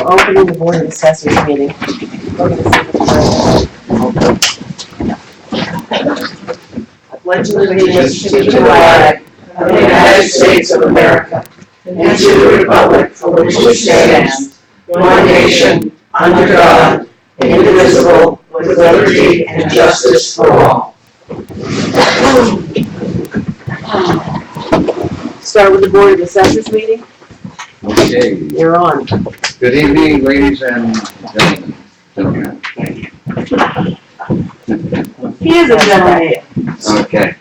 opening the Board of Assessors meeting. I pledge allegiance to the flag of the United States of America and to the republic for which it stands, one nation, under God, indivisible, with liberty and justice for all. Start with the Board of Assessors meeting. Okay. You're on. Good evening, ladies and gentlemen. He is a gentleman. Okay.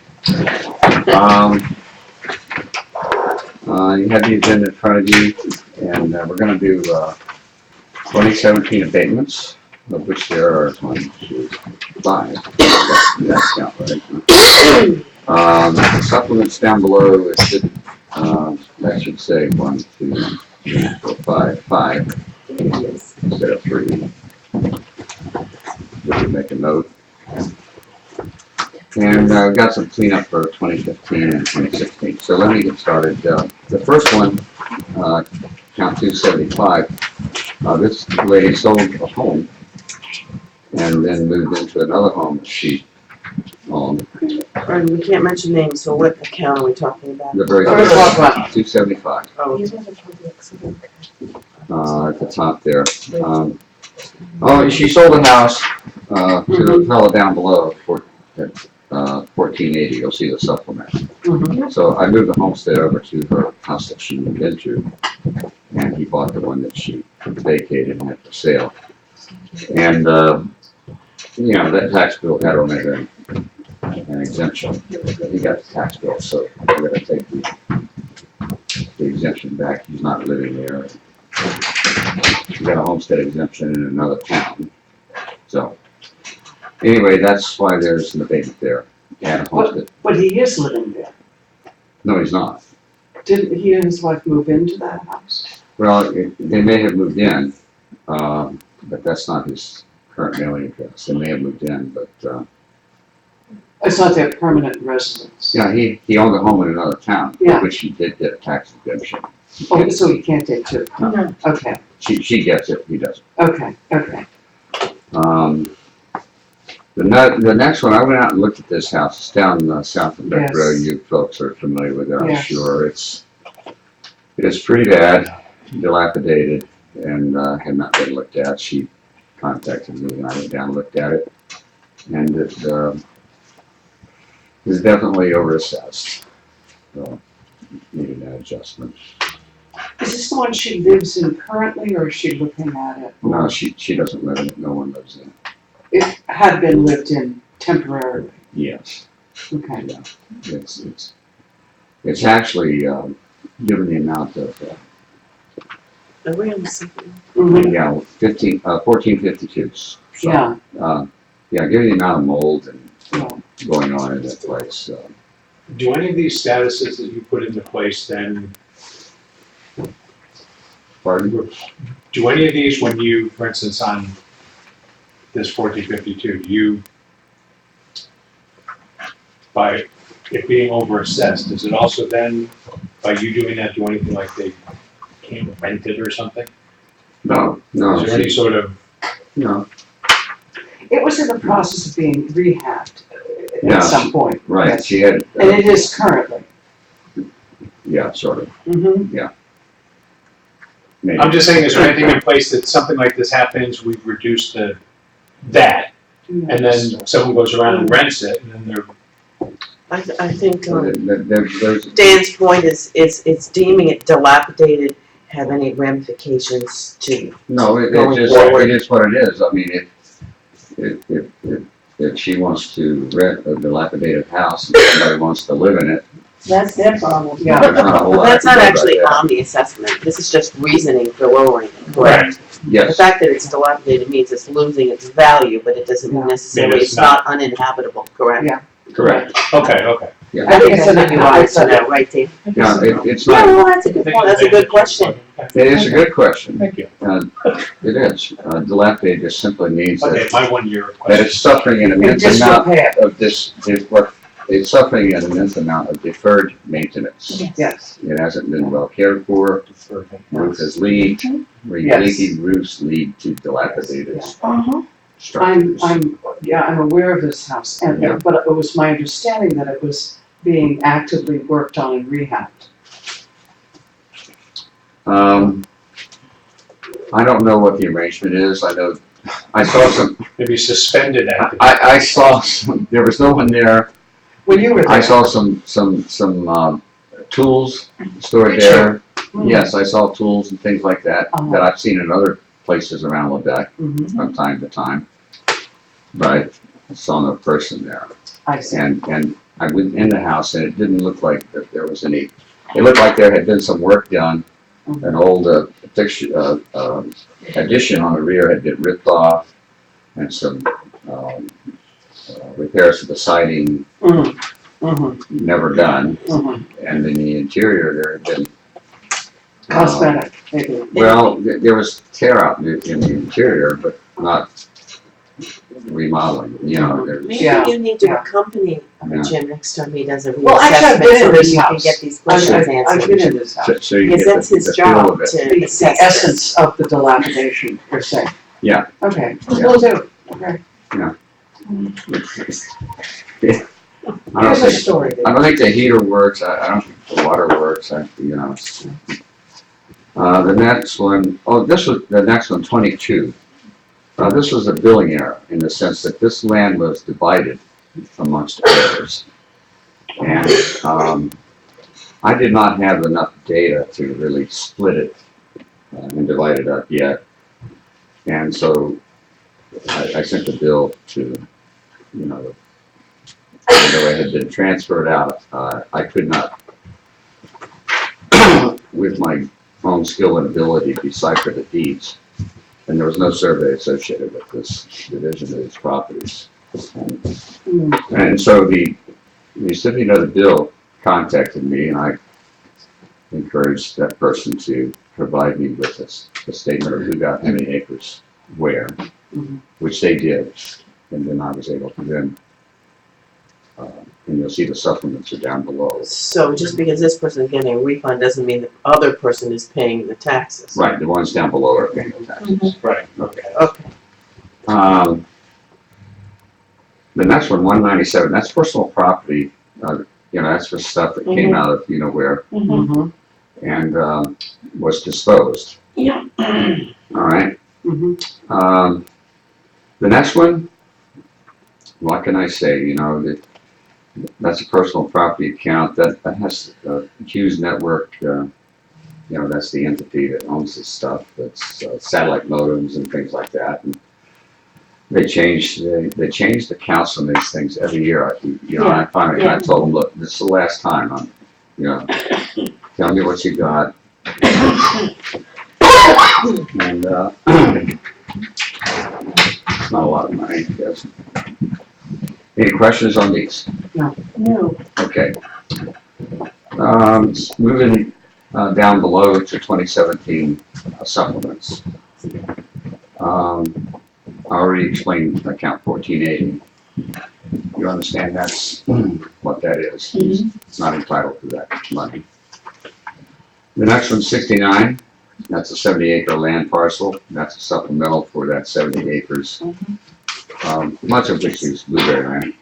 You have the agenda in front of you, and we're going to do 2017 abatements, of which there are 5. That's not right. The supplements down below, it should, that should say 1, 2, 3, 4, 5 instead of 3. Just make a note. And we've got some cleanup for 2015 and 2016. So let me get started. The first one, count 275, this lady sold a home and then moved into another home that she owned. And we can't mention names, so what account are we talking about? The very first one, 275. Oh. At the top there. She sold a house to a fellow down below for 1480. You'll see the supplement. So I moved the homestead over to her house that she moved into, and he bought the one that she vacated and had for sale. And that tax bill had on it an exemption. He got the tax bill, so we're going to take the exemption back. He's not living there. He got a homestead exemption in another town. So anyway, that's why there's an abatement there. And a homestead. But he is living there. No, he's not. Didn't he and his wife move into that house? Well, they may have moved in, but that's not his current mailing address. They may have moved in, but It's not their permanent residence. yeah, he owned a home in another town, Yeah. which he did get a tax exemption. Oh, so he can't take two? No. Okay, She gets it, he doesn't. okay. The next one, I went out and looked at this house. It's down south of Beck Yes. Road. You folks are familiar with it, I'm Yes. sure. It is pretty bad, dilapidated, and had not been looked at. She contacted me, and I went down and looked at it, and it is definitely overassessed. So, needed an adjustment. Is this the one she lives in currently, or is she looking at it? No, she doesn't live in it. No one lives in it. It had been lived in temporarily. Yes. Okay. Yeah. It's actually given the amount of Are we on the second? yeah 1452s. So, Yeah. Given the amount of mold and Yeah. going on in that place. Do any of these statuses that you put into place then, Pardon? do any of these when you, for instance, on this 1452, do you, by it being overassessed, does it also then, by you doing that, do anything like they can't rent it or something? No. Is there any sort of, No. It was in the process of being rehabbed Yeah, at some point. Right. Yes. She had. And it is currently. Yeah, sort of. Maybe. I'm just saying, is there anything in place that something like this happens, we've reduced that, and then someone goes around and rents it, and then they're I think There's Dan's point is it's deeming it dilapidated, have any ramifications to no. It going just forward. it is what it is. I mean, if she wants to rent a dilapidated house and somebody wants to live in it, That's their problem. Yeah. there's not a whole But lot that's to do not about actually that. on the assessment. This is just reasoning for lowering it, correct? The Yes. fact that it's dilapidated means it's losing its value, but it doesn't mean Yeah. necessarily Maybe it's it's not uninhabitable, correct? Yeah. Correct. okay. Yeah. I think it's that's an- what you wanted to know, it's right, Dave? Yeah. It's Yeah, not. well, that's a good point. That's a good question. It is a good question. Thank you. It is. Dilapidated just simply means Okay, that my 1 year that question. it's suffering an In immense amount disrepair. of this. What it's suffering an immense amount of deferred maintenance. Yes. It hasn't been well cared for, roof has leaked, Yes. leaking roofs lead to dilapidated I'm structures. I'm aware of this house, and, Yeah. but it was my understanding that it was being actively worked on and rehabbed. I don't know what the arrangement is, I know, I saw some, Maybe suspended activity. I saw some, there was no one there. When you were there. I saw some tools stored there. Mm. Yes, I saw tools and things like that, Uh-huh. that I've seen in other places around Lubec Mhm. from time to time. But I saw no person there. I see. And I went in the house and it didn't look like that there was any, it looked like there had been some work done. Mhm. An old fixture, addition on the rear had been ripped off and some repairs to the siding Mhm. Mhm. never done. Mhm. And in the interior, there had been. Cosmetic, maybe. Well, there was tear out in the interior, but not remodeling, you know, there's. Maybe Yeah, you need to yeah. accompany Yeah. Jim next time he does a Well, actually, I've reassessment been so in that this you can house. get these I've questions been answered. in this house. So you Because get that's the his feel job of it. to The assess this. essence of the dilapidation, per se. Yeah. Okay, Yeah. will do, okay. I don't Here's a think, story. I don't think the heater works, I don't think the water works, you know. The next one, oh, this was, the next one, 22. This was a billing error in the sense that this land was divided amongst heirs. And I did not have enough data to really split it and divide it up yet. And so I sent the bill to, you know, although it had been transferred out, I could not, with my own skill and ability, decipher the deeds. And there was no survey associated with this division of these properties. And so the recipient of the bill contacted me, and I encouraged that person to provide me with a statement of who got how many acres where, which they did. And then I was able to then, and you'll see the supplements are down below. So just because this person is getting a refund doesn't mean the other person is paying the taxes. Right, the ones down below are paying the taxes. Right, okay. Okay. The next one, 197, that's personal property. You know, that's just stuff that came out of, you know, where, Mm-hmm. and was disposed. Yeah. All right. Mm-hmm. The next one, what can I say? You know, that's a personal property account that has Hughes Network. You know, that's the entity that owns this stuff. That's satellite modems and things like that. And they change the counts on these things every year. You know, I finally I told them, look, this is the last time. You know, tell me what you got. And it's not a lot of money, I guess. Any questions on these? No. Okay. Moving down below to 2017 supplements. I already explained account 1480. You understand that's what that is. It's not entitled to that money. The next one's 69. That's a 70-acre land parcel. That's a supplemental for that 70 acres. Much of which is blueberry land.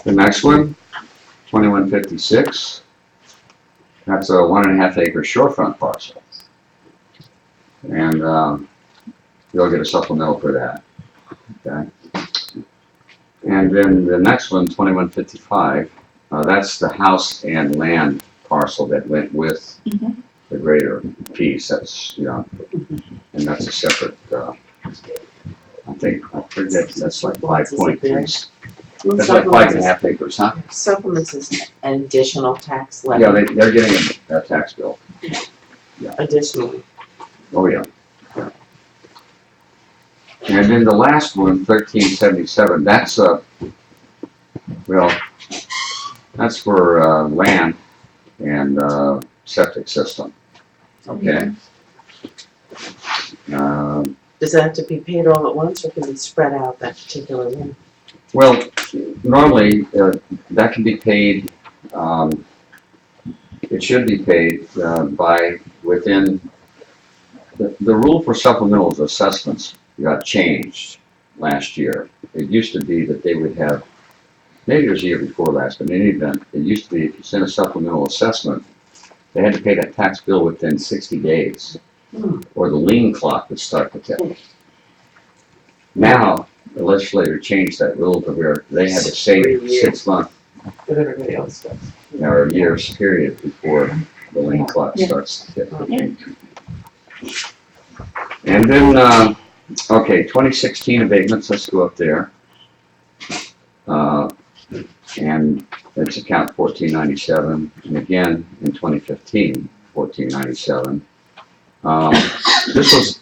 The next one, 2156. That's a 1.5 acre shorefront parcel. And you'll get a supplemental for that. Okay. And then the next one, 2155, that's the house and land parcel that went with the greater piece. That's, you know, and that's a separate, I forget, that's like 5.3. That's like 5.5 acres, huh? Supplements is an additional tax levy. Yeah, they're getting a tax bill. Additionally. Oh, yeah. And then the last one, 1377, that's well, that's for land and septic system. Okay. Does that have to be paid all at once or can it be spread out that particular one? Well, normally, that can be paid, it should be paid, within, the rule for supplemental assessments got changed last year. It used to be that they would have, maybe it was the year before last, but in any event, it used to be if you sent a supplemental assessment, they had to pay that tax bill within 60 days, or the lien clock would start to tick. Now, the legislature changed that rule to where they had to save 6 months But everybody else does. or a year's period before the lien clock starts to tick. And then, okay, 2016 abatements, let's go up there. And it's account 1497, and again in 2015, 1497. This was,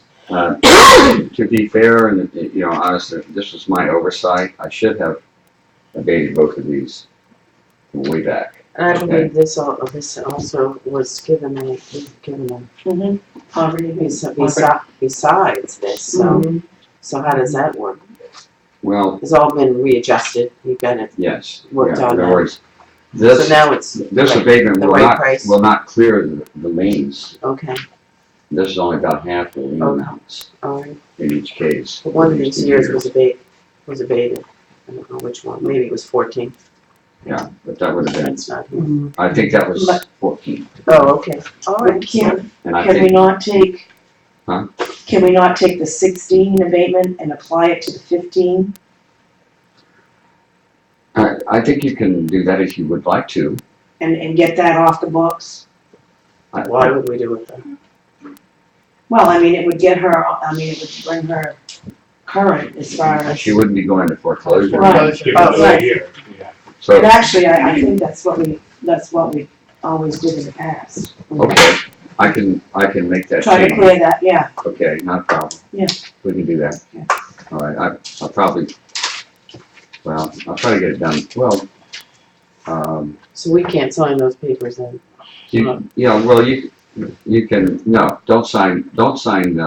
to be fair and, you know, honestly, this was my oversight. I should have abated both of these way back. And I believe this also was given Poverty. besides this, so how does that work? Well, It's all been readjusted, you've got it yes. worked Yeah, on in other now. words, So this, now it's, this right, abatement the will right not, price. will not clear the liens. okay, This is only about half the lien Okay. amounts all right. in each case. But one of for these two years was abated. I don't know which one, maybe it was 14, Yeah, but that would have been, that's not here. I think that was 14. Oh, okay, all But right. And I can we think, not take? Huh? Can we not take the 16 abatement and apply it to the 15? I think you can do that if you would like to. And get that off the books? Why would we do it then? Well, I mean, it would get her, I mean, it would bring her current as far as. She wouldn't be going to foreclosure. Right. Give it Oh, a right. year, yeah. So, And actually, I think that's what we always did in the past. okay, I can make that Try to change. clear that, yeah. Okay, not a problem. Yeah. We can do that. Yeah. All right, I'll probably, well, I'll try to get it done. Well, So we can't sign those papers then? well, you can, no, don't sign That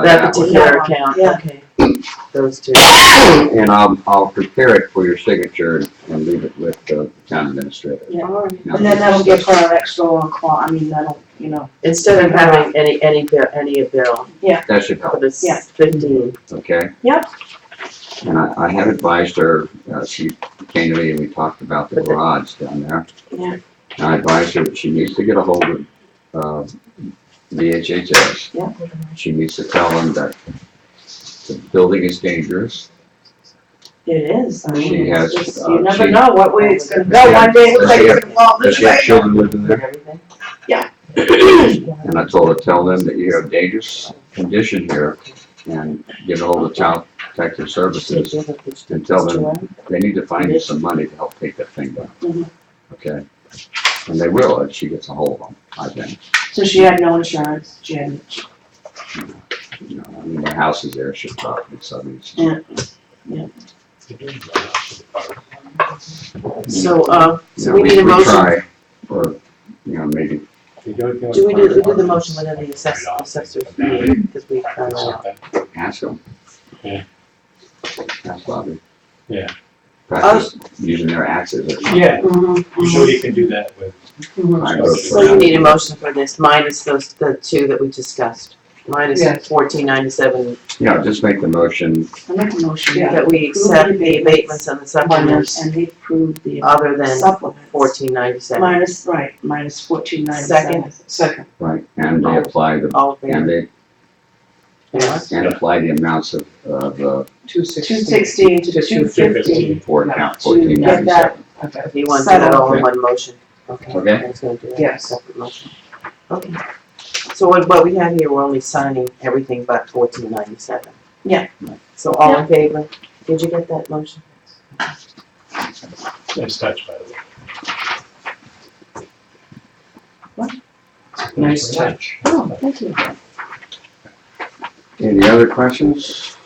that one. particular account, Yeah. okay, those two. And I'll prepare it for your signature and leave it with the town administrator. Yeah. All right. Now, And then that'll give her an extra long claw, I mean, that'll, you know. Instead of having any bill That should for help, this Yeah. 15, okay? Yep. And I have advised her, she came to me and we talked about the garage down there. Yeah. And I advised her that she needs to get a hold of, VHHS. Yeah. She needs to tell them that the building is dangerous. It is, I She mean, has, it's just, uh, you never she- know what way it's gonna Does go, she have- one day it looks does like she it's have- gonna fall Does this she have way. children living there? everything? And I told her, tell them that you have dangerous condition here and get a hold of Child Protective Services and tell them they need to find you some money to help take that thing down. Mhm. Okay? And they will if she gets a hold of them, I think. So she had no insurance, she had, You know, I mean, the house is there, she's probably, so I mean, it's- yeah, So you know, we need a motion, try, or, you know, maybe, do we do the motion within the assessor's meeting, because we found out. ask them. Yeah. Ask Bobby. Yeah. Practice using their axes or something. Yeah, Mhm, I'm sure you can do that with. I go So for you that. need a motion for this, minus the two that we discussed, minus Yes. 1497, Yeah, just make the motion, I make a motion that we accept the abatements and the supplements and they approved the other than supplements. 1497. Minus 1497. Second. right, and they apply the, All in and favor? they, and apply the amounts of, 216 to 250. for account To get 1497. Okay. If you want to do that all in one motion. Okay. Okay. I was gonna do that, Yes. separate motion. Okay. So what we have here, we're only signing everything but 1497. Yeah. So all in favor? Did you get that motion? Nice touch, by the way. Nice touch. Oh, thank you. Any other questions?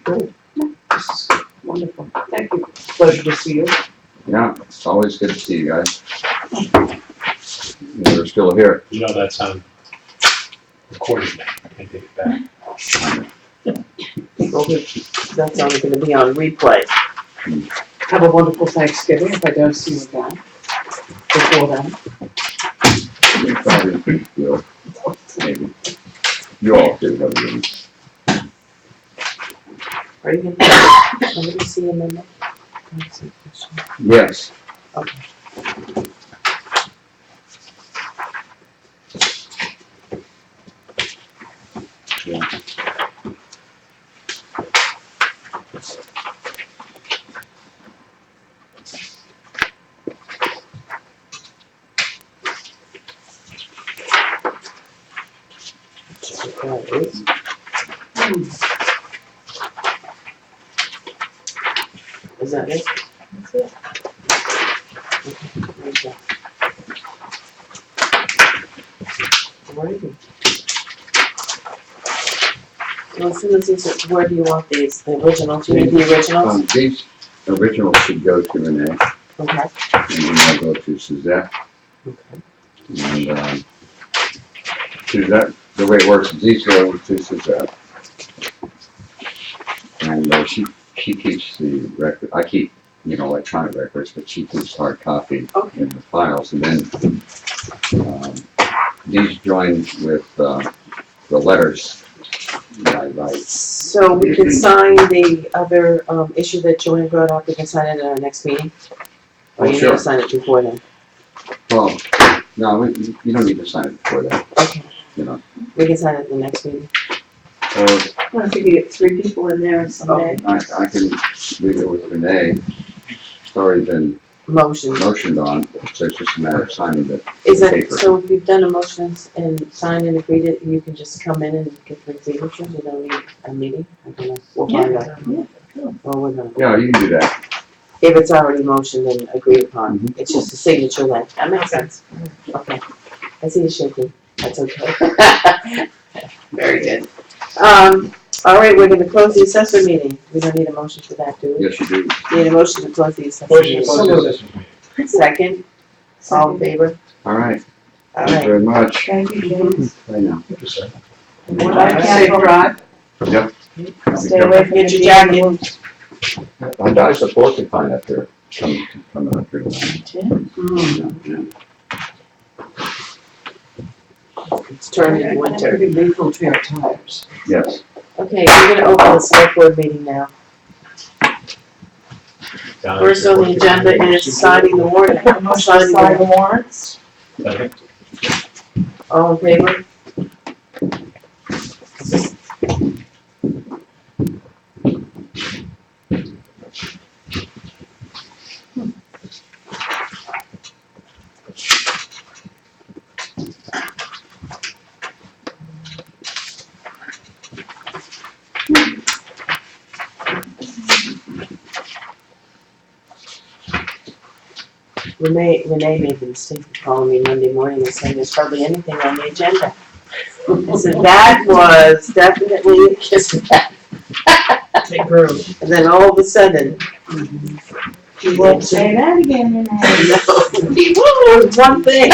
Good. This is wonderful. Thank you. Pleasure to see you. Yeah, it's always good to see you guys. You're still here. You know that's on recording now, I can take it back. Okay. That's only gonna be on replay. Have a wonderful Thanksgiving if I don't see you again before then. Probably will, maybe. You all do, have you? Are you gonna, somebody see him in there? Yes. Yeah. Is that it? That's it. Okay. Alrighty. Well, as soon as these, where do you want these? The originals? You need the originals? These originals should go to Renee, Okay. and then they'll go to Suzette. Okay. And, Suzette, the way it works is these go to Suzette. And she keeps the record, I keep, electronic records, but she keeps hard copy in the files. And then, these join with, the letters that I write. So we can sign the other, issue that Joanne brought up, we can sign it at our next meeting? Or you need Sure. to sign it before then? Well, no, you don't need to sign it before that, Okay. We can sign it at the next meeting. Or I think you get 3 people in there someday. I can leave it with Renee. It's already been Motion. motioned on, so it's just a matter of signing it. Is that, Paper. so if you've done a motion and signed and agreed it, you can just come in and get the signatures, you don't need a meeting? I don't know, we'll find out. Or we're gonna, Yeah, you can do that. if it's already motioned and agreed upon, Mhm. it's just a signature then, that makes sense. Okay, I see you shaking, that's okay. Very good. All right, we're gonna close the assessor meeting, we don't need a motion for that, do we? Yes, you do. Need a motion to close the assessor Motion to meeting? close this meeting. Second, all in favor? All right. All Thank you right. very much. Thank you, James. I know. Safe drive. Yep. Stay away from Get the your jacket. I support the fine up there, coming up here. Mm-hmm. It's turning winter. Pretty lethal to your tires. Yes. Okay, we're gonna open the select board meeting now. First on the agenda is signing the warrant. Signing the warrants. Second. All in favor? Renee made the mistake of calling me Monday morning and saying there's hardly anything on the agenda. I said, that was definitely a kiss of death. It grew. And then all of a sudden, You won't say that again, no, there's one thing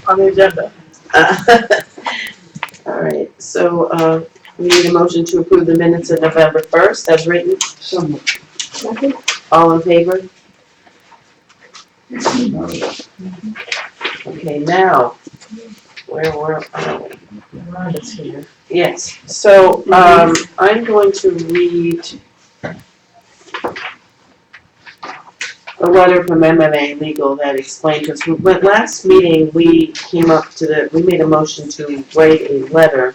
on the agenda. All right, so, we need a motion to approve the minutes of November 1st as written. So, All in favor? Okay, now, where are we? Rhonda's here. Yes, so, I'm going to read a letter from MMA Legal that explained to us, but last meeting, we came up to we made a motion to write a letter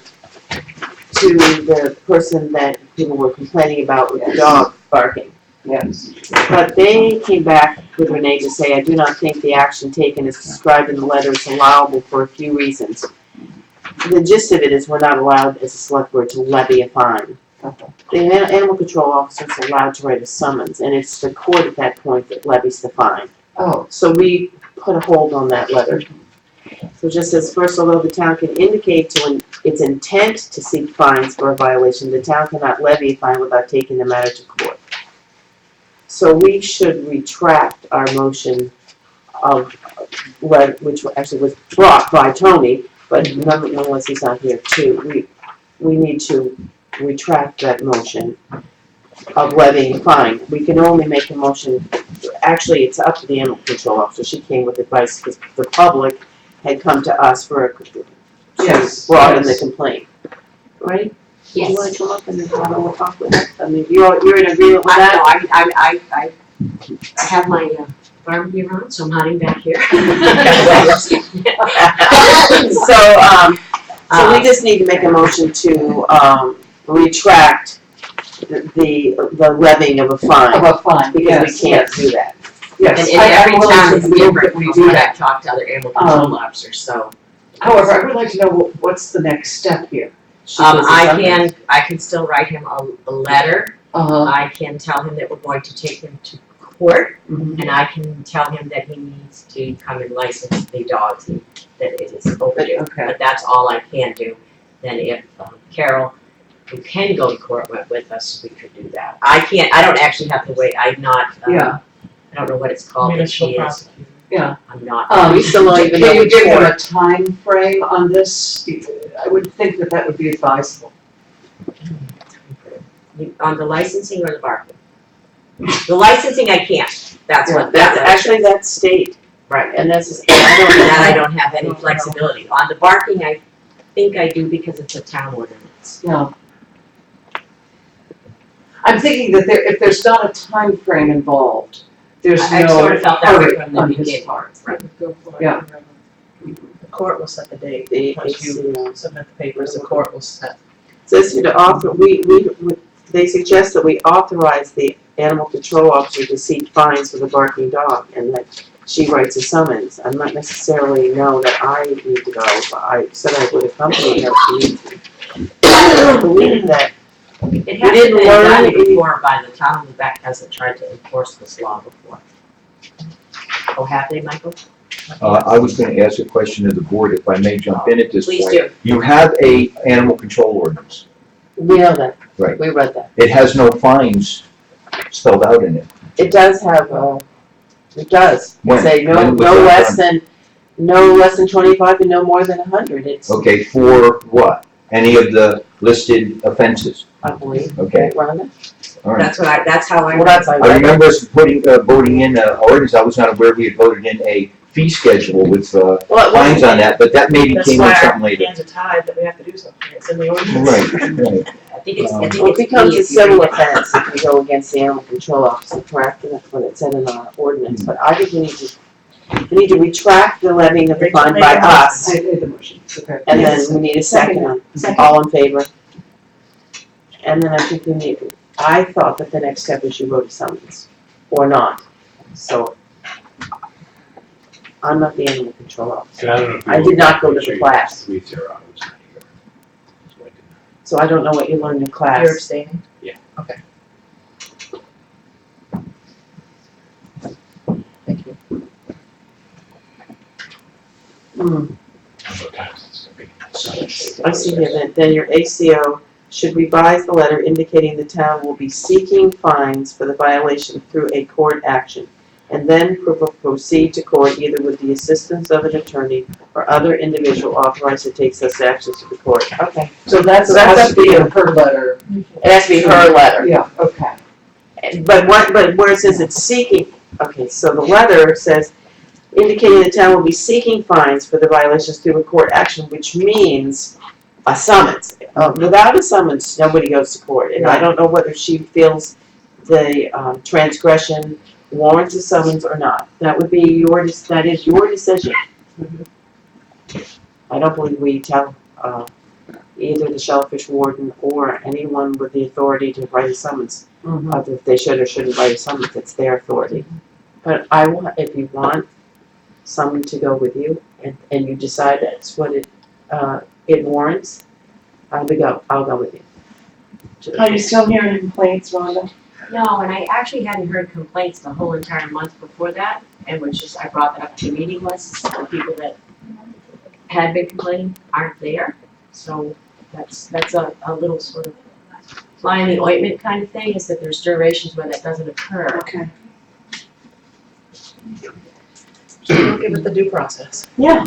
to the person that people were complaining about with the dog barking. yes. But they came back with Renee to say, I do not think the action taken as described in the letter is allowable for a few reasons. The gist of it is we're not allowed as a select board to levy a fine. The animal control officer is allowed to write a summons, and it's the court at that point that levies the fine. Oh. So we put a hold on that letter. So just as first, although the town can indicate to its intent to seek fines for a violation, the town cannot levy a fine without taking the matter to court. So we should retract our motion of, which actually was brought by Tony, but nonetheless he's not here too. We need to retract that motion of levying a fine. We can only make a motion, actually, it's up to the animal control officer. She came with advice because the public had come to us to broaden the complaint, right? Do you wanna come up and have a little talk with us? I mean, you're in agreement with that? I have my farm gear on, so I'm hiding back here. So we just need to make a motion to, retract the levying of a fine, Of a fine, because yes, we can't do that. yes. And every I'm willing town to is move different that from we do what that. I've talked to other animal control officers, so. However, I would like to know what's the next step here. I can still write him a letter. Uh-huh. I can tell him that we're going to take him to court, Mhm. and I can tell him that he needs to come and license the dogs, that it is overdue. Okay. But that's all I can do. Then if Carol, who can go to court, went with us, we could do that. I don't actually have to wait, I'm not, Yeah. I don't know what it's called that she is. Yeah. I'm not. We still don't even know Can you which give him court. a time frame on this? I would think that would be advisable. On the licensing or the barking? The licensing I can't, that's what. That's state, Right, and that's, that I don't have any flexibility. On the barking, I think I do because it's a town ordinance. Yeah. I'm thinking that if there's not a time frame involved, there's I no sort of felt that way hurry from the on his beginning. part. Right. Yeah. The court will set the date, the, once you submit the papers, the court will set. says here to author, they suggest that we authorize the animal control officer to seek fines for the barking dog, and that she writes a summons. I'm not necessarily know that I need to go, but I said I would accompany her if she needs me. I don't believe that. It hasn't didn't been learn done any- before by the town of Lubec hasn't tried to enforce this law before. Oh, have they, Michael? I was gonna ask a question to the board, if I may jump in at this point. Please do. You have a animal control ordinance. We know that. Right. We read that. It has no fines spelled out in it. It does have, it does. When? Say no, When was no that less than 25 and no more than 100. It's, Okay, for what? Any of the listed offenses? I believe, Okay, Rhonda? all right. That's how I. Well, that's, I remember us voting in ordinance, I was not aware we had voted in a fee schedule with Well, it fines wasn't, on that, but that maybe That's came in why something our later. hands are tied, that we have to do something, it's in the ordinance. Right. I think it's, I think well, it it's becomes me a if you civil read it. offense if you go against the animal control officer, correct? And that's what it said in our ordinance, but I think we need to retract the levying of the fine by us, I made the motion. Okay. and Yes. then we need a second on, Second. all in favor? And then I think I thought that the next step is you wrote a summons, or not, so. I'm not the animal control officer, And I don't know if you I did looked not at go to it, the sure you class. 3-0, I was not here. So I didn't. so I don't know what you learned in class. You're abstaining? Yeah. Okay. Thank you. Sometimes it's gonna be. I see here that then your ACO should revise the letter indicating the town will be seeking fines for the violation through a court action, and then proceed to court either with the assistance of an attorney or other individual authorized to take such actions to the court. Okay, So that's up to you. her letter. it has to be her letter. Yeah, okay. But where it says it's seeking, okay, so the letter says indicating the town will be seeking fines for the violations through a court action, which means a summons. Without a summons, nobody goes to court, and I don't know whether she feels the transgression warrants a summons or not. That would be that is your decision. I don't believe we tell, either the shellfish warden or anyone with the authority to write a summons. If they should or shouldn't write a summons, it's their authority. But if you want someone to go with you, and you decide that's what it warrants, I'll go with you. Are you still hearing complaints, Rhonda? No, and I actually hadn't heard complaints the whole entire month before that, and which is, I brought that up to the meeting lists, the people that had been complaining aren't there, so that's a little sort of fly in the ointment kind of thing, is that there's durations where that doesn't occur. Okay. So we'll give it the due process. Yeah.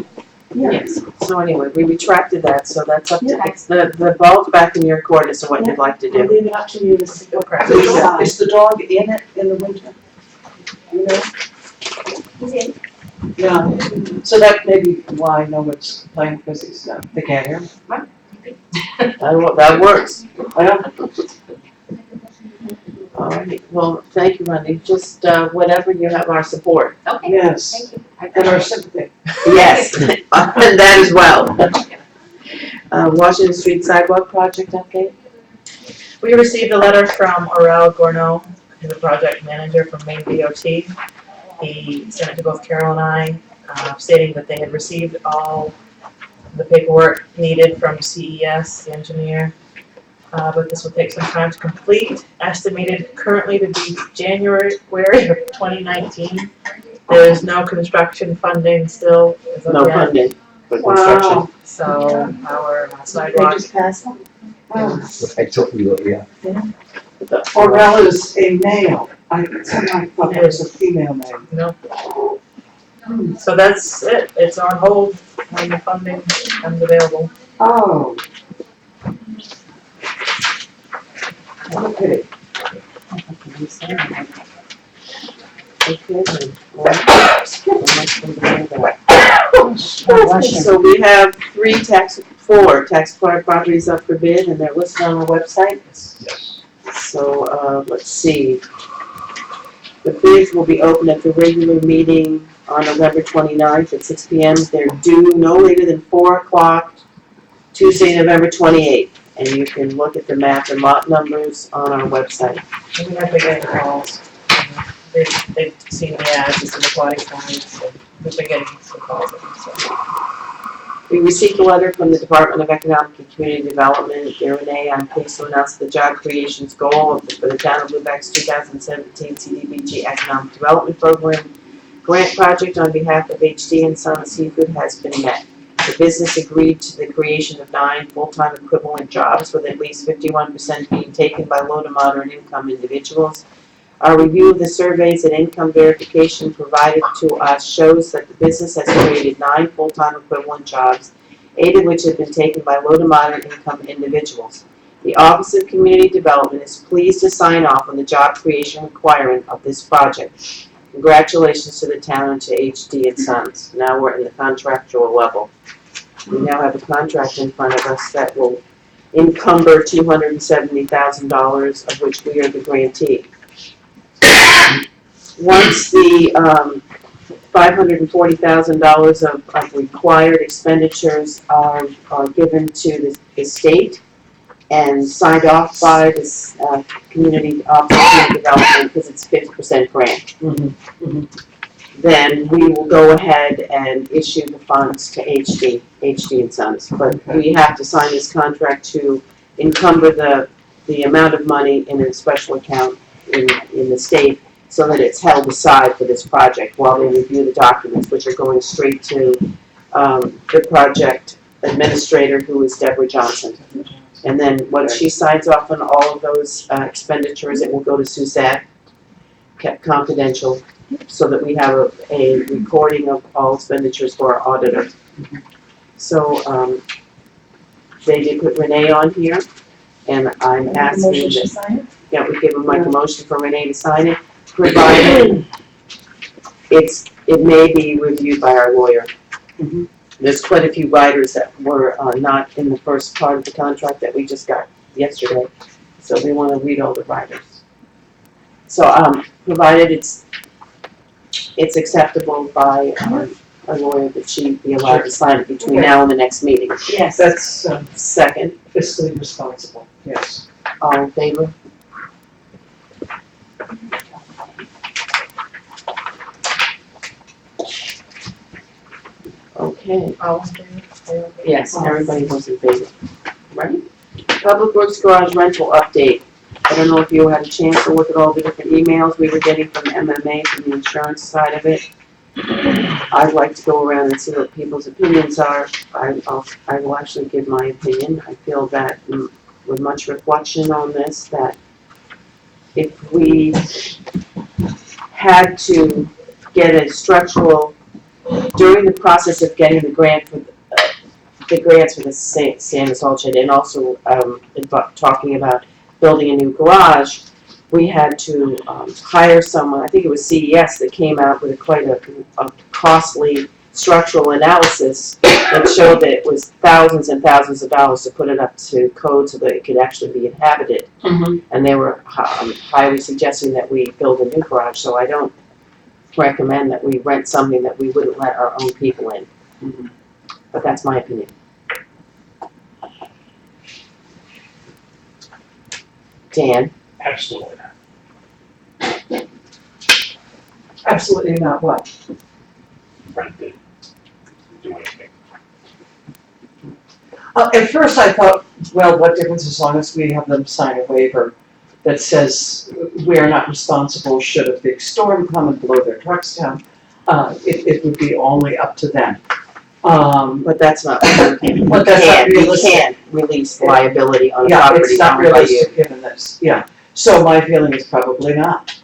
Yes, so anyway, we retracted that, so that's up to, Yeah. it's the ball's back in your court as to what you'd like to We'll do. leave it up to you to see what Is you the dog- decide. is the dog in it in the winter? You know? He's in. Yeah, so that may be why no one's playing, because he's, they can't hear him. That works. Well, All right, well, thank you, Wendy, just, whatever, you have our support. Okay, yes, thank you. I and our appreciate sympathy. Yes, and that as well. Washington Street Sidewalk Project update? We received a letter from Aurel Gorno, who's a project manager from Maine DOT. He sent it to both Carol and I, stating that they had received all the paperwork needed from CES, the engineer. But this will take some time to complete, estimated currently to be January of 2019. There is no construction funding still as of No yet. funding for construction. Wow. So our They sidewalk, just passed them? Wow. I totally, yeah. Orel is a male. I somehow thought it was a female name. no. So that's it, it's on hold when the funding comes available. Oh. Okay. Okay, then. So we have four tax acquired properties up for bid, and they're listed on our website. Yes. So, let's see. The bids will be open at the regular meeting on November 29th at 6 p.m. They're due no later than 4 o'clock, Tuesday, November 28th. And you can look at the map and lot numbers on our website. And we have been getting calls. They've seen the ads, it's in the aquatic signs, so we've been getting some calls. So. We received a letter from the Department of Economic and Community Development. Dear Renee, I'm pleased to announce the job creations goal for the town of Lubec's 2017 CDBG Economic Development Program grant project on behalf of HD and Sons Seafood has been met. The business agreed to the creation of 9 full-time equivalent jobs, with at least 51% being taken by low to moderate income individuals. Our review of the surveys and income verification provided to us shows that the business has created 9 full-time equivalent jobs, 8 of which have been taken by low to moderate income individuals. The Office of Community Development is pleased to sign off on the job creation requirement of this project. Congratulations to the town and to HD and Sons. Now we're in the contractual level. We now have a contract in front of us that will encumber $270,000, of which we are the grantee. Once the $540,000 of required expenditures are given to the state and signed off by this community office of Community development, because it's 50% grant, then we will go ahead and issue the funds to HD and Sons. But we have to sign this contract to encumber the amount of money in a special account in the state, so that it's held aside for this project while they review the documents, which are going straight to the project administrator, who is Deborah Johnson. And then once she signs off on all of those expenditures, it will go to Suzette, kept confidential, so that we have a recording of all expenditures for our auditor. So they did put Renee on here, and I'm asking Motion to that, sign it? yeah, we give them like a motion for Renee to sign it, provided it may be reviewed by our lawyer. There's quite a few riders that were not in the first part of the contract that we just got yesterday, so we want to read all the riders. So provided it's acceptable by our lawyer, that she be allowed to sign it between now and the next meeting. Yes. That's Second, fiscally responsible, yes. all in favor? Okay. All in favor? Yes, everybody was in favor. Right? Public Works Garage rental update. I don't know if you had a chance to look at all the different emails we were getting from MMA, from the insurance side of it. I'd like to go around and see what people's opinions are. I will actually give my opinion. I feel that with much reflection on this, that if we had to get a structural during the process of getting the grants for the sand and salt shed, and also, talking about building a new garage, we had to, hire someone, I think it was CES, that came out with quite a costly structural analysis that showed that it was thousands and thousands of dollars to put it up to code so that it could actually be inhabited. And they were highly suggesting that we build a new garage, so I don't recommend that we rent something that we wouldn't let our own people in. But that's my opinion. Dan? Absolutely. Absolutely not what? Rented. Do anything. At first I thought, well, what difference as long as we have them sign a waiver that says we are not responsible should a big storm come and blow their trucks down. It would be only up to them. But that's not, But that's not you realistic. can't release liability on a Yeah, property it's not owned by you. realistic given this, yeah. So my feeling is probably not.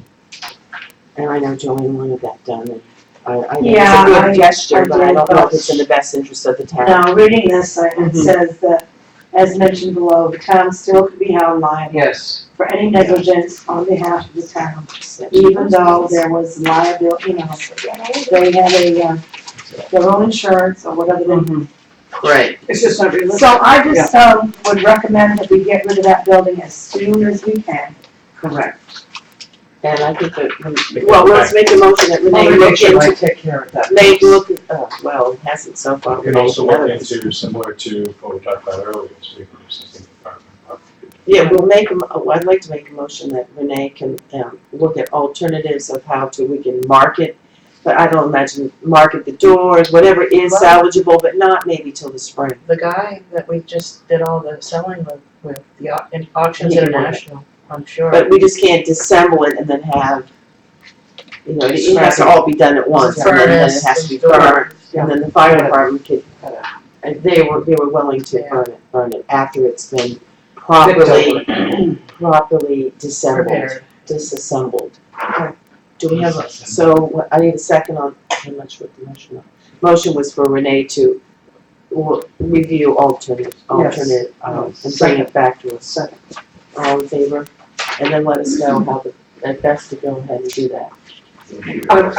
And I know Joanne wanted that done, and I think Yeah, it's a I- good gesture, I but I did, don't know if but- it's in the best interest of the town. Now, reading this, it Mhm. says that, as mentioned below, the town still could be held liable Yes. for any negligence on behalf of the town, even though there was liability, they had their own insurance or whatever they. Right. It's just not realistic. So I just, would recommend that we get rid of that building as soon as we can. Correct. And I think that, well, let's make a motion that Renee I'll make look sure I into, take care of that. well, it hasn't so far. We can also Renee, look none of us. into, similar to what we talked about earlier, speaking of assisting department. Yeah, we'll make, I'd like to make a motion that Renee can, look at alternatives of how we can market, but I don't imagine market the doors, whatever is salvageable, but not maybe till the spring. The guy that we just did all the selling with the Auctions He can International, I'm sure. But we just can't disassemble it and then have, it has to all be done at once, and then it has to be burned, and then the fire department could, and they were willing to burn it after it's been properly Prepared. disassembled. Do we have so I need a second on, I'm not sure what the motion was. Motion was for Renee to review alternate, and bring it back to us. Second. All in favor? And then let us know how best to go ahead and do that. Is there going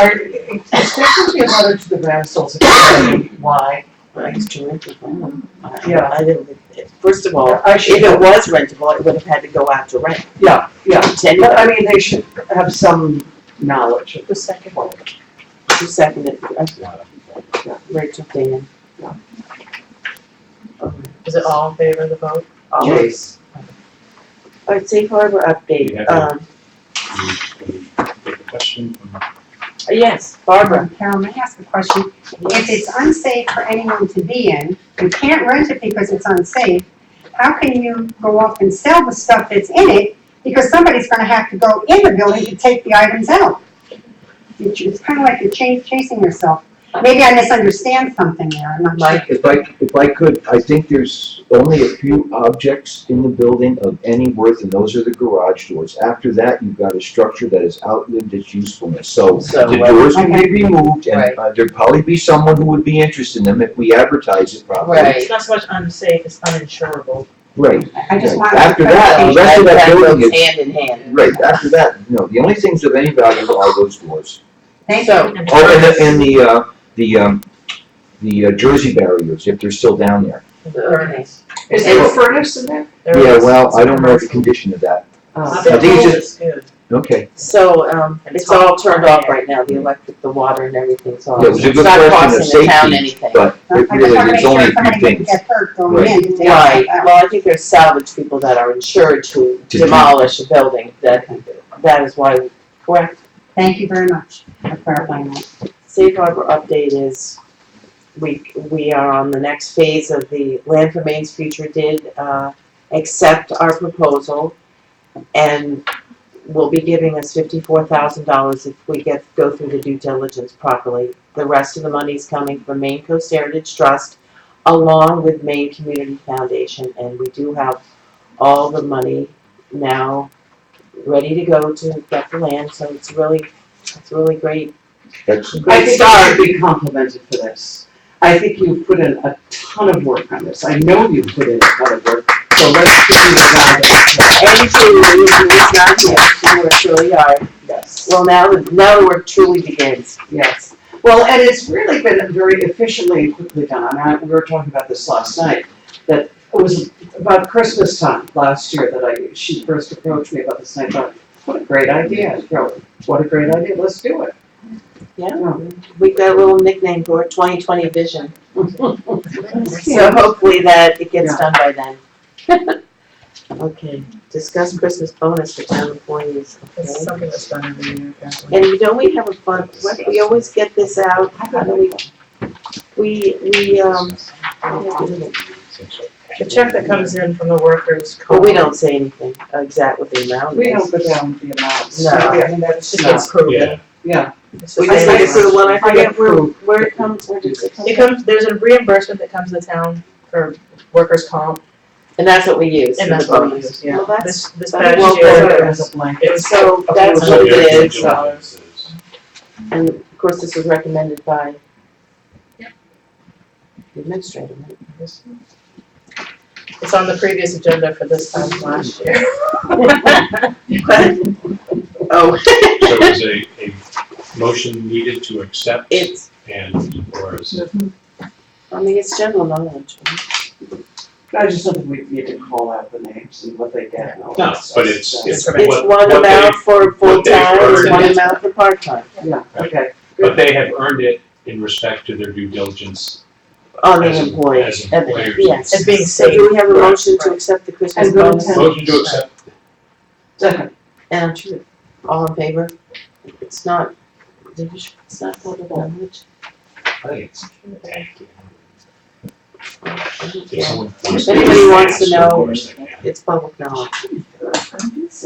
to be a letter to the Ramsdells explaining why? I used to rent it from them. Yeah. I didn't, first of all, I if should, it was rentable, it would have had to go out to rent. yeah, To but I anybody. mean, they should have some knowledge of The second one. Who seconded it? Rachel, Dan. Yeah. Okay. Is it all in favor of the vote? All Jace. right, safe harbor update, Yeah. Take a question from yes, Barbara. Carol, may I ask a question? If it's unsafe for anyone to be in, you can't rent it because it's unsafe, how can you go off and sell the stuff that's in it? Because somebody's gonna have to go in the building to take the items out. It's kind of like you're chasing yourself. Maybe I misunderstand something there, I'm not sure. Mike. If I could, I think there's only a few objects in the building of any worth, and those are the garage doors. After that, you've got a structure that has outlived its usefulness, so So, the doors can be removed, and Right. there'd probably be someone who would be interested in them if we advertise it properly. Right. It's not so much unsafe, it's uninsurable. Right. I just Right. wanted. After that, the rest of that building goes is, hand in hand. right, after that, no, the only things of any value are those doors. Thank So, you. Oh, and the Jersey barriers, if they're still down there. okay. Is there a furnace in there? There Yeah, is- well, I don't know the condition of that. Oh. I think it's just- It's good. Okay. So, it's it's all hot. turned off right now, the electric, the water and everything's off. Yeah, it was a It's good not question of costing the town safety, anything. but I it just really, wanna make there's sure only a few somebody doesn't things. get hurt going Right. in. to take Right, stuff out. well, I think there's salvage people that are insured to To demolish a building, that is why, correct? Thank you very much for clarifying that. Safe harbor update is, we are on the next phase of the Land for Maine's Future did, accept our proposal, and will be giving us $54,000 if we go through the due diligence properly. The rest of the money is coming from Maine Coast Heritage Trust, along with Maine Community Foundation, and we do have all the money now ready to go to get the land, so it's really great Excellent. I think you should be complimented for this. I think you've put in a ton of work on this. I know you've put in a ton of work, so let's give you a round of applause. And Julie, who's not here, she works really hard. Yes. Well, now the work truly begins. Yes. Well, and it's really been very efficiently and quickly done. We were talking about this last night, that it was about Christmas time last year that she first approached me about this, and I thought, what a great idea, really. What a great idea, let's do it. Yeah, we've got a little nickname for it, 2020 vision. So hopefully that it gets done by then. Okay, discuss Christmas bonus for town employees, It's okay? something that's done every year, apparently. And don't we have a fun, we always get this out, how do we, The check that comes in from the workers. but we don't say anything exact what the amount We is. don't go down the amounts. No. I mean, that's, It gets proven. Yeah. yeah. It's the We just same need to as- put one, I I forget approve. where it comes, where does it come? It comes, there's a reimbursement that comes to the town for workers' comp, And that's what we use. and for that's the what we bonus. use, yeah. Well, that's, This that's past well year, put. it was, As a blanket. it was So that's So what it their is, due diligence is- and of course, this was recommended by the administrator, right? it's on the previous agenda for this time last year. Oh, So is a motion needed to accept it's, or is it? I mean, it's general knowledge. I just don't think we need to call out the names and what they get and all No, that stuff. but it's It's It's one what amount for what they've full-time, it's one earned. amount for part-time, Yeah, okay. But they have earned it in respect to their due diligence on the as employee. as employers. Yes. It's being So do we have a Right. motion to accept the Christmas And good bonus? intent. Motion to accept. Second. And I'm sure, all in favor? It's not, it's not total language. I think it's. If Yeah. someone If wants anybody wants to ask, know, of course they can. it's public knowledge. It's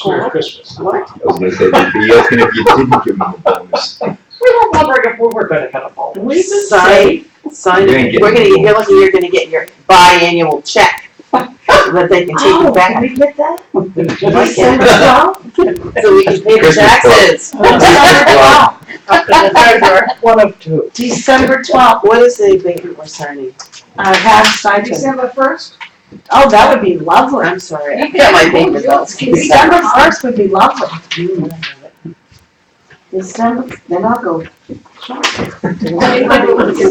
Merry Christmas. What? I was gonna say, it'd be open if you didn't give me a bonus. We don't want to bring it, we're gonna have a ball. Sign, sign, You ain't we're gonna, getting you're lucky you're gonna get your biannual check, that they can take it back. we get that? December 12th? So we can pay the Christmas taxes. Up in the third door. One of two. December 12th, What is the abatement we're signing? half stipend. December 1st? Oh, that would be lovely. I'm sorry, I got my paper though. December 1st would be lovely. December, then I'll go. We're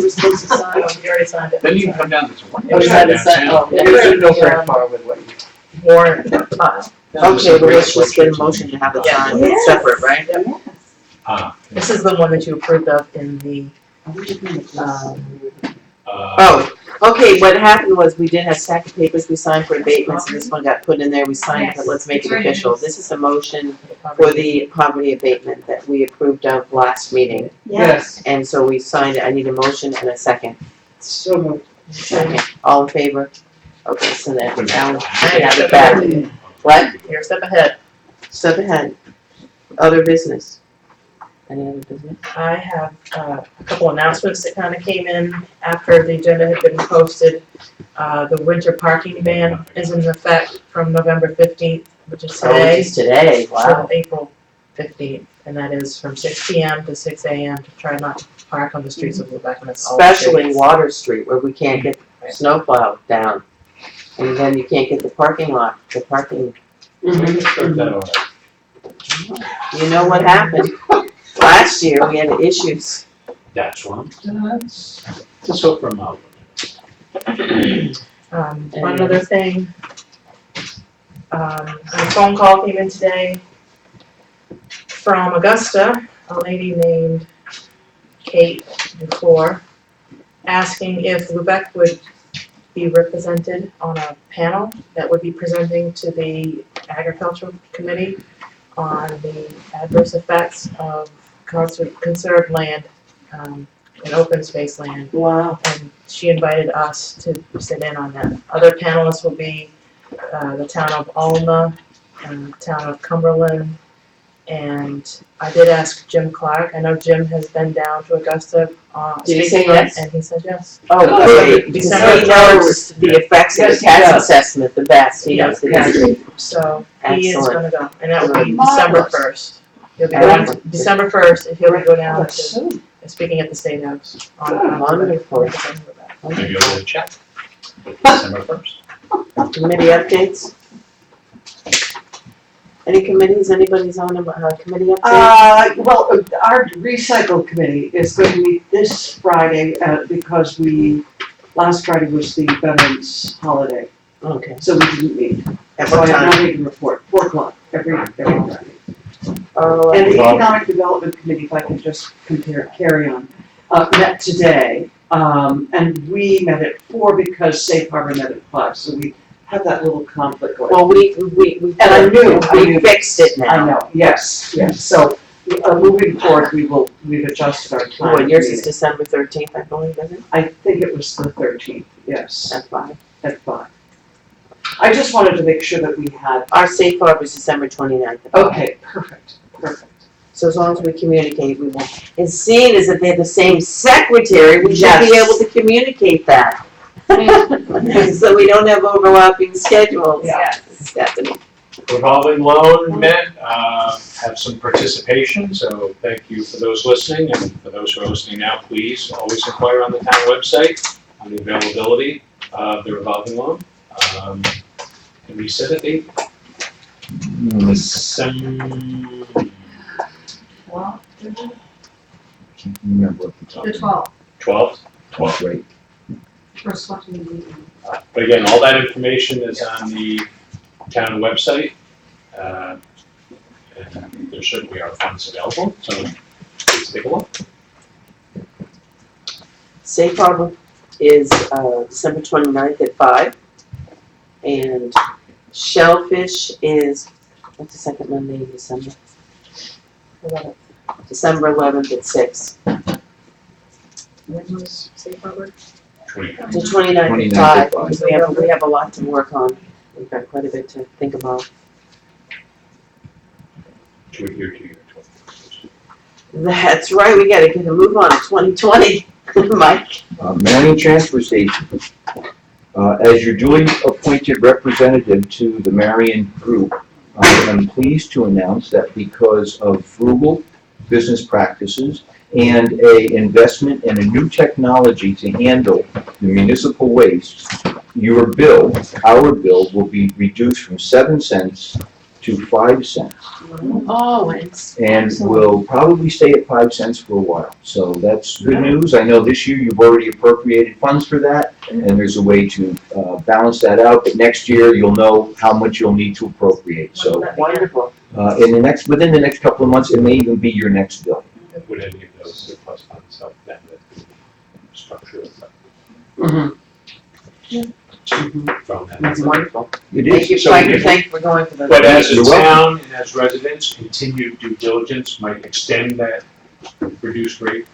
supposed to sign. You already signed it. Then you can come down to one. Oh, you had to sign, oh, You didn't go very far with what you. Warrant file. Okay, well, let's just get a motion to have it signed, it's Yes. separate, right? Ah, This is the one that you approved of in the, Oh, okay, what happened was we did have stack of papers we signed for abatements, and this one got put in there, we signed it, but let's make it official. This is a motion for the poverty abatement that we approved of last meeting, Yes. and so we signed it, I need a motion and a second. So moved. Second, all in favor? Okay, so then, now, we Hey, have step it back. ahead. What? You're a step ahead. Step ahead. Other business. Any other business? I have a couple announcements that kind of came in after the agenda had been posted. The winter parking ban is in effect from November 15th, which is Oh, today, just today, wow. till April 15th. And that is from 6 PM to 6 AM to try not to park on the streets of Lubec when it's all Especially streets. Water Street where we can't get snowplow down. And then you can't get the parking lot, the parking, Start that over. you know what happened? Last year, we had issues. That's one. Let's hope for a mild one. One other thing, a phone call came in today from Augusta, a lady named Kate McClure, asking if Lubec would be represented on a panel that would be presenting to the Agricultural Committee on the adverse effects of conserved land, and open space land. Wow. And she invited us to sit in on that. Other panelists will be the town of Alma and the town of Cumberland. And I did ask Jim Clark, I know Jim has been down to Augusta, Did he say speaking on it, yes? and he said yes. Oh, great, because he knows the effects of the Yes, he tax does. assessment the best, he knows the Yeah. history. So he is Excellent. gonna go, and that will be Marvelous. December 1st. You'll be going December 1st, if you'll go down That's to, soon. speaking at the State House. Wonderful. Maybe you'll get a check. December 1st. Committee updates? Any committees, anybody's on a committee update? Well, our recycle committee is going to meet this Friday, because last Friday was the Veterans holiday, Okay. so we didn't meet. At So I what have time? not even report, 4 o'clock, every Friday. Oh, And the Economic Development Committee, if I could just carry on, met today, and we met at 4 because Safe Harbor met at 5, so we had that little conflict going. well, we And I knew. we fixed it now. I know, yes, so, moving forward, we've adjusted our time. Well, yours is December 13th, I believe, isn't it? I think it was the 13th, yes, At 5. at 5. I just wanted to make sure that we had, Our safe harbor is December 29th. okay, perfect. So as long as we communicate, we will. And seeing as that they're the same secretary, we should be Yes. able to communicate that. So we don't have overlapping schedules. Yeah. Stephanie. Revolving loan met, have some participation, so thank you for those listening, and for those who are listening now, please always inquire on the town website on the availability of the revolving loan. Can we set a date? December Well, Can't remember what the top. the 12th, 12th? 12th, right? first selectmen meeting. But again, all that information is on the town website. And there certainly are funds available, so please take a look. Safe harbor is December 29th at 5. And Shellfish is, what's the second Monday in December? 11th. December 11th at 6. When was Safe Harbor? The 29th at 29th 5, at 5. because we have a lot to work on. We've got quite a bit to think about. To adhere to your 12th. That's right, we gotta get a move on to 2020, Mike. Marion Transfer Station. As your duly appointed representative to the Marion Group, I am pleased to announce that because of frugal business practices and a investment in a new technology to handle the municipal waste, your bill, our bill, will be reduced from 7 cents to 5 cents. Oh, it's. And will probably stay at 5 cents for a while. So that's good news. I know this year you've already appropriated funds for that, and there's a way to balance that out. But next year, you'll know how much you'll need to appropriate. So Wonderful. within the next couple of months, it may even be your next bill. Would any of those surplus funds help then the structure of from that? That's wonderful. It Thank you, is. So Mike, we- thank you for going for the. But as a You're welcome. town and as residents, continued due diligence might extend that reduced rate.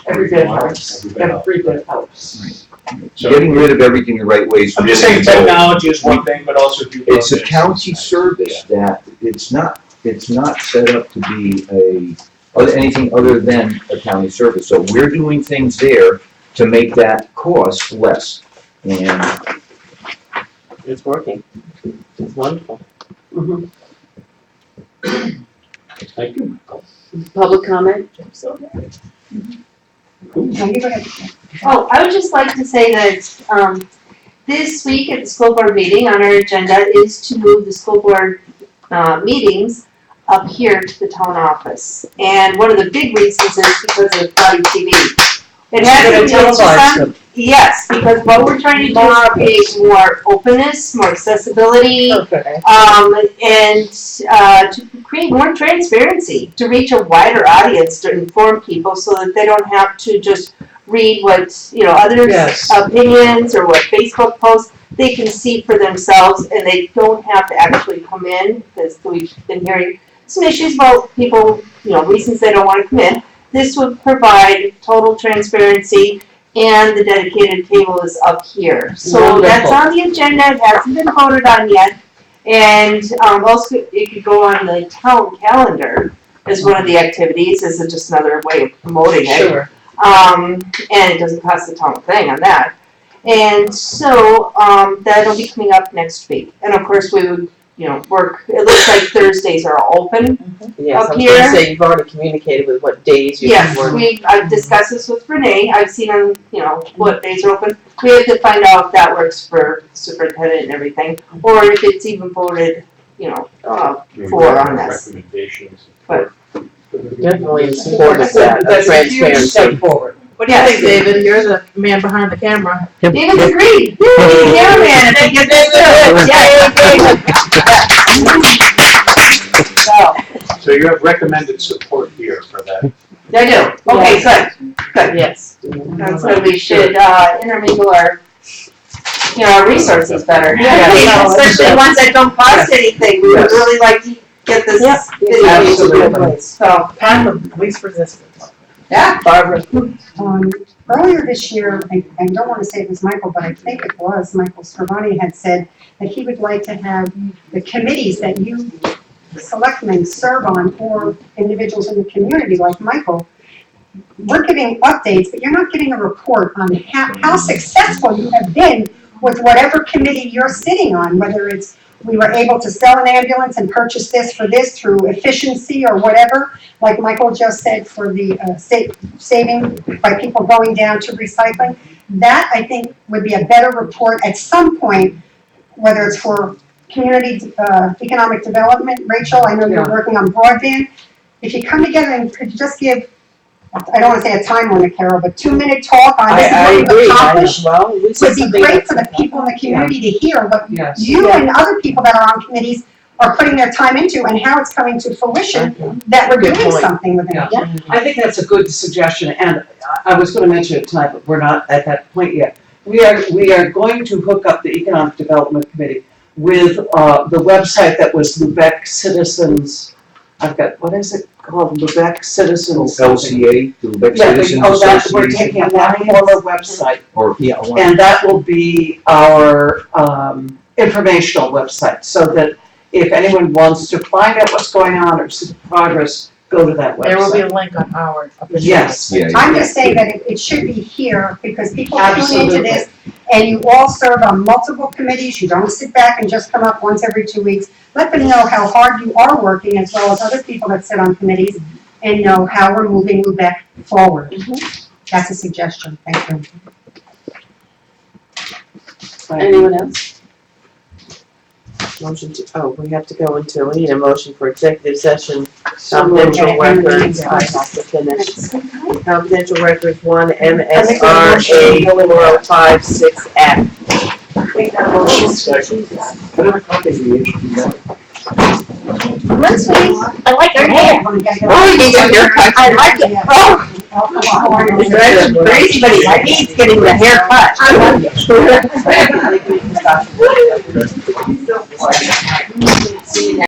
Every bit helps, Every bit helps. every bit helps. So Getting rid of everything the right way is I'm just really saying important. technology is one thing, but also due diligence. It's a county service that it's not set up to be anything other than a county service. So we're doing things there to make that cost less. And It's working. It's wonderful. Thank you. Public comment? Oh, I would just like to say that, this week at the school board meeting, on our agenda is to move the school board, meetings up here to the town office. And one of the big reasons is because of Cloudy TV. It has to be, yes, because what we're trying to do is create more openness, more accessibility, and to create more transparency, to reach a wider audience, to inform people so that they don't have to just read what, others' Yes. opinions or what Facebook posts. They can see for themselves and they don't have to actually come in, because we've been hearing some issues about people, reasons they don't want to come in. This would provide total transparency, and the dedicated cable is up here. So that's on the agenda, it hasn't been voted on yet. And also, it could go on the town calendar as one of the activities, as just another way of promoting it. Sure. And it doesn't cost the town a thing on that. And so, that'll be coming up next week. And of course, we would, work, it looks like Thursdays are open. Yes, Up I was here. gonna say, you've already communicated with what days you Yes, can work. I've discussed this with Renee, I've seen on, what days are open. We have to find out if that works for superintendent and everything, or if it's even voted, for on this. Recommendations. Definitely in support of that, of That's a huge transparency. step forward. What do you think, Yes. David? You're the man behind the camera. David's agreed, he's the cameraman, and they get this too. So, So you have recommended support here for that. I do, okay, good. Yes. So we should, intermingle our resources better. Yeah. Especially ones that don't cost anything, we would really like to get this video Absolutely. in place, so. Path of least resistance. Yeah. Barbara, Earlier this year, I don't want to say it was Michael, but I think it was, Michael Scrivani had said that he would like to have the committees that you selectmen serve on, or individuals in the community like Michael. We're giving updates, but you're not getting a report on how successful you have been with whatever committee you're sitting on, whether it's we were able to sell an ambulance and purchase this for this through efficiency or whatever, like Michael just said, for the saving by people going down to recycling. That, I think, would be a better report at some point, whether it's for community economic development. Rachel, I know you're working on broadband. If you come together and could just give, I don't want to say a time limit, Carol, but 2-minute talk on this is I what you've agree, accomplished, well, we said would be something great that's. for the people in the community to hear what Yes. you and other people that are on committees are putting their time into and how it's coming to fruition, that we're Good doing point. something with it. Yeah. I think that's a good suggestion, and I was gonna mention it tonight, but we're not at that point yet. We are going to hook up the Economic Development Committee with, the website that was Lubec Citizens, what is it called, Lubec Citizens? LCA, the Lubec Yeah, Citizens we're Association. taking that former website, Yeah, and that will be our, informational website, so that if anyone wants to find out what's going on or see progress, go to that website. There will be a link on our official. Yes. yeah. I'm just saying that it should be here, because people tune into Absolutely. this, and you all serve on multiple committees, you don't sit back and just come up once every 2 weeks. Let them know how hard you are working, as well as other people that sit on committees, and know how we're moving Lubec forward. That's a suggestion, thank you. Anyone else? Motion to, we have to go into, we need a motion for executive session, confidential records, I have to finish. Confidential records, 1 MSRA 4056F. Make that motion. Let's wait. I like your hair. Oh, you need a haircut. I like it. It drives you crazy, but he hates getting the haircut. See you next